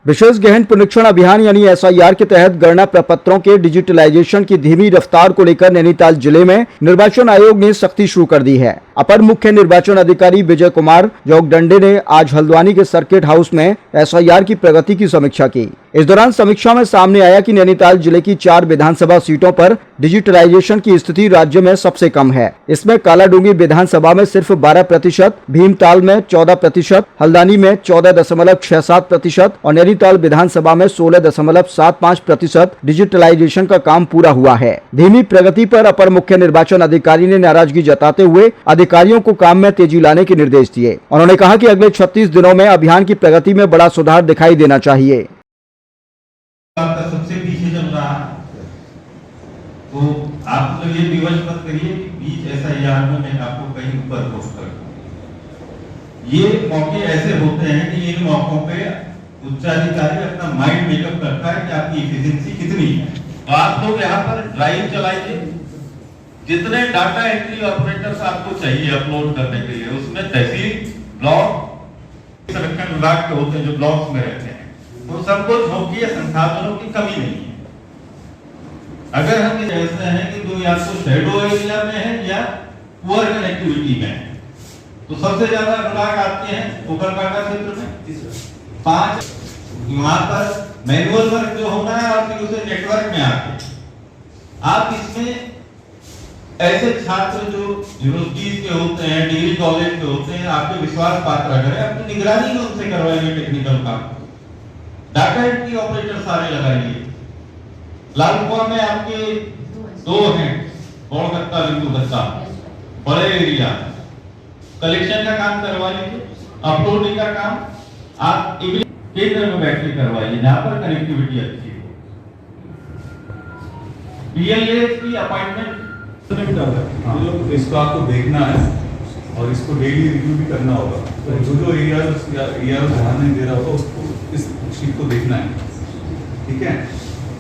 विशेष गहन पुनरीक्षण अभियान यानी SIR के तहत गणना प्रपत्रों के डिजिटलाइजेशन की धीमी रफ्तार को लेकर नैनीताल जिले में निर्वाचन आयोग ने सख्ती शुरू कर दी है। अपर मुख्य निर्वाचन अधिकारी विजय कुमार जोगदंडे ने आज हल्द्वानी के सर्किट हाउस में SIR की प्रगति की समीक्षा की। इस दौरान समीक्षा में सामने आया कि नैनीताल जिले की 4 विधानसभा सीटों पर डिजिटलाइजेशन की स्थिति राज्य में सबसे कम है। इसमें कालाडूंगी विधानसभा में सिर्फ 12%, भीमताल में 14%, हल्द्वानी में 14.67% और नैनीताल विधानसभा में 16.75% डिजिटलाइजेशन का काम पूरा हुआ है। धीमी प्रगति पर अपर मुख्य निर्वाचन अधिकारी ने नाराजगी जताते हुए अधिकारियों को काम में तेजी लाने के निर्देश दिए। उन्होंने कहा कि अगले 36 दिनों में अभियान की प्रगति में बड़ा सुधार दिखाई देना चाहिए। आपका सबसे पीछे चल रहा है, तो आप लोग ये विवश मत करिए कि बीच SIR में मैं आपको कहीं ऊपर पोस्ट कर दूं। ये मौके ऐसे होते हैं कि इन मौकों पे उच्चाधिकारी अपना माइंड मेकअप करता है कि आपकी एफिशिएंसी कितनी है। तो आप लोग यहाँ पर ड्राइव चलाइए, जितने डाटा एंट्री ऑपरेटर्स आपको चाहिए अपलोड करने के लिए, उसमें तहसील, ब्लॉक, संरक्षण विभाग के होते हैं जो ब्लॉक्स में रहते हैं, तो सबको झोंकिए, संसाधनों की कमी नहीं है। अगर हम ऐसे हैं कि जो या तो शैडो एरिया में है या पुअर कनेक्टिविटी में है, तो सबसे ज्यादा ब्लॉक आते हैं उकरकांडा क्षेत्र में 5, वहां पर मैनुअल वर्क जो होना है और फिर उसे नेटवर्क में आते हैं। आप इसमें ऐसे छात्र जो यूनिवर्सिटीज के होते हैं, डिग्री कॉलेज के होते हैं, आपके विश्वास पात्र अगर है, अपनी निगरानी में उनसे करवाइए टेक्निकल काम। डाटा एंट्री ऑपरेटर सारे लगाइए। लालकुआ में आपके 2 हैं, कोलकाता बिंदु बच्चा, बड़े एरिया, कलेक्शन का काम करवा लीजिए, अपलोडिंग का काम आप केंद्र में बैठ के करवाइए जहां पर कनेक्टिविटी अच्छी हो। PLA की अपॉइंटमेंट इसको आपको देखना है और इसको डेली रिव्यू भी करना होगा। तो जो एरिया ध्यान नहीं दे रहा होगा उसको इस शीट को देखना है, ठीक है।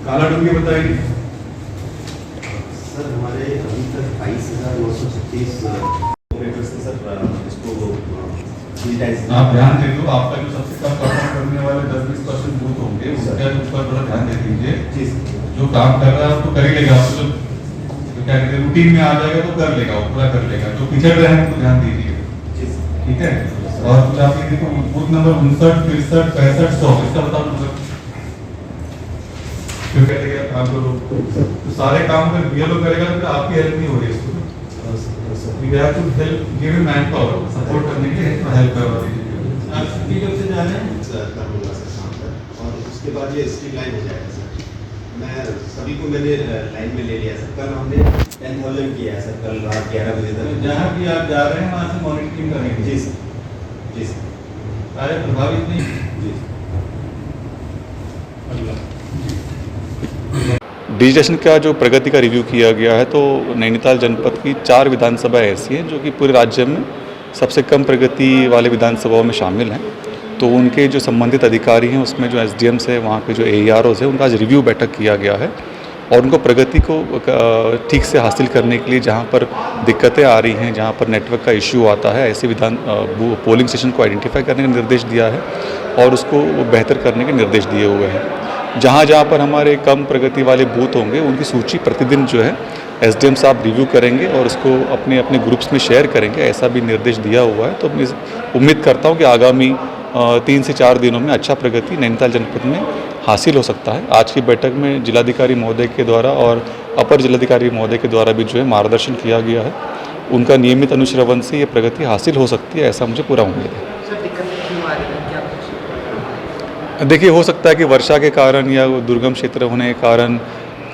कालाडूंगी बताइए सर। हमारे अभी तक 22,936 ऑपरेटर्स से सर इसको आप ध्यान दे दो। आपका जो सबसे कम परफॉर्म करने वाले 10-20% बूथ होंगे उसके ऊपर थोड़ा ध्यान दे दीजिए। जो काम कर रहा है उसको कर ही लेगा, उसको क्या कहते हैं रूटीन में आ जाएगा तो कर लेगा, वो पूरा कर लेगा। जो पिछड़ रहे हैं उनको ध्यान दीजिए, ठीक है। और कुछ आप ये देखो बूथ नंबर 59, 63, 65, 100 इसका बताओ मतलब क्यों करेगा काम करो, तो सारे काम अगर BLO करेगा तो आपकी हेल्प नहीं हो रही इसको। We have to help, give him man power, support करने के लिए हेल्प करवा दीजिए। आप छुट्टी कब से जा रहे हैं? सर करूँगा सर शाम तक, और उसके बाद ये स्ट्रीमलाइन हो जाएगा सर। मैं सभी को मैंने लाइन में ले लिया सर। कल हमने 10,000 किया है सर, कल रात 11 बजे तक। जहाँ भी आप जा रहे हैं वहाँ से मॉनिटरिंग करेंगे। जी सर, जी सर। सारे प्रभावित नहीं। जी डिजिटेशन का जो प्रगति का रिव्यू किया गया है, तो नैनीताल जनपद की 4 विधानसभा ऐसी हैं जो कि पूरे राज्य में सबसे कम प्रगति वाले विधानसभाओं में शामिल हैं। तो उनके जो संबंधित अधिकारी हैं उसमें जो SDMs है, वहाँ पे जो AEROs है, उनका आज रिव्यू बैठक किया गया है और उनको प्रगति को ठीक से हासिल करने के लिए जहाँ पर दिक्कतें आ रही हैं, जहाँ पर नेटवर्क का इश्यू आता है, ऐसे पोलिंग स्टेशन को आइडेंटिफाई करने का निर्देश दिया है और उसको बेहतर करने के निर्देश दिए हुए हैं। जहाँ जहाँ पर हमारे कम प्रगति वाले बूथ होंगे उनकी सूची प्रतिदिन जो है SDM साहब रिव्यू करेंगे और उसको अपने अपने ग्रुप्स में शेयर करेंगे, ऐसा भी निर्देश दिया हुआ है। तो मैं उम्मीद करता हूँ कि आगामी 3 से 4 दिनों में अच्छा प्रगति नैनीताल जनपद में हासिल हो सकता है। आज की बैठक में जिलाधिकारी महोदय के द्वारा और अपर जिलाधिकारी महोदय के द्वारा भी जो है मार्गदर्शन किया गया है। उनका नियमित अनुश्रवण से ये प्रगति हासिल हो सकती है, ऐसा मुझे पूरा उम्मीद है। देखिए, हो सकता है कि वर्षा के कारण या दुर्गम क्षेत्र होने के कारण,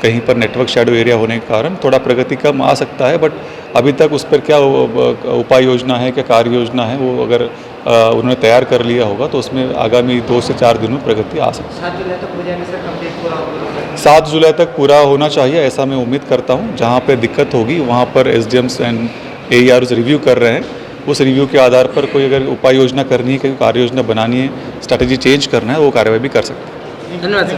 कहीं पर नेटवर्क शैडो एरिया होने के कारण थोड़ा प्रगति कम आ सकता है, बट अभी तक उस पर क्या उपाय योजना है, क्या कार्य योजना है, वो अगर उन्होंने तैयार कर लिया होगा तो उसमें आगामी 2 से 4 दिनों में प्रगति आ सकती है। 7 जुलाई तक हो जाएगा सर, कंप्लीट पूरा होगा? 7 जुलाई तक पूरा होना चाहिए, ऐसा मैं उम्मीद करता हूँ। जहाँ पर दिक्कत होगी वहाँ पर SDMs एंड AEROs रिव्यू कर रहे हैं, उस रिव्यू के आधार पर कोई अगर उपाय योजना करनी है, कोई कार्य योजना बनानी है, स्ट्रैटेजी चेंज करना है, वो कार्रवाई भी कर सकते हैं। धन्यवाद सर।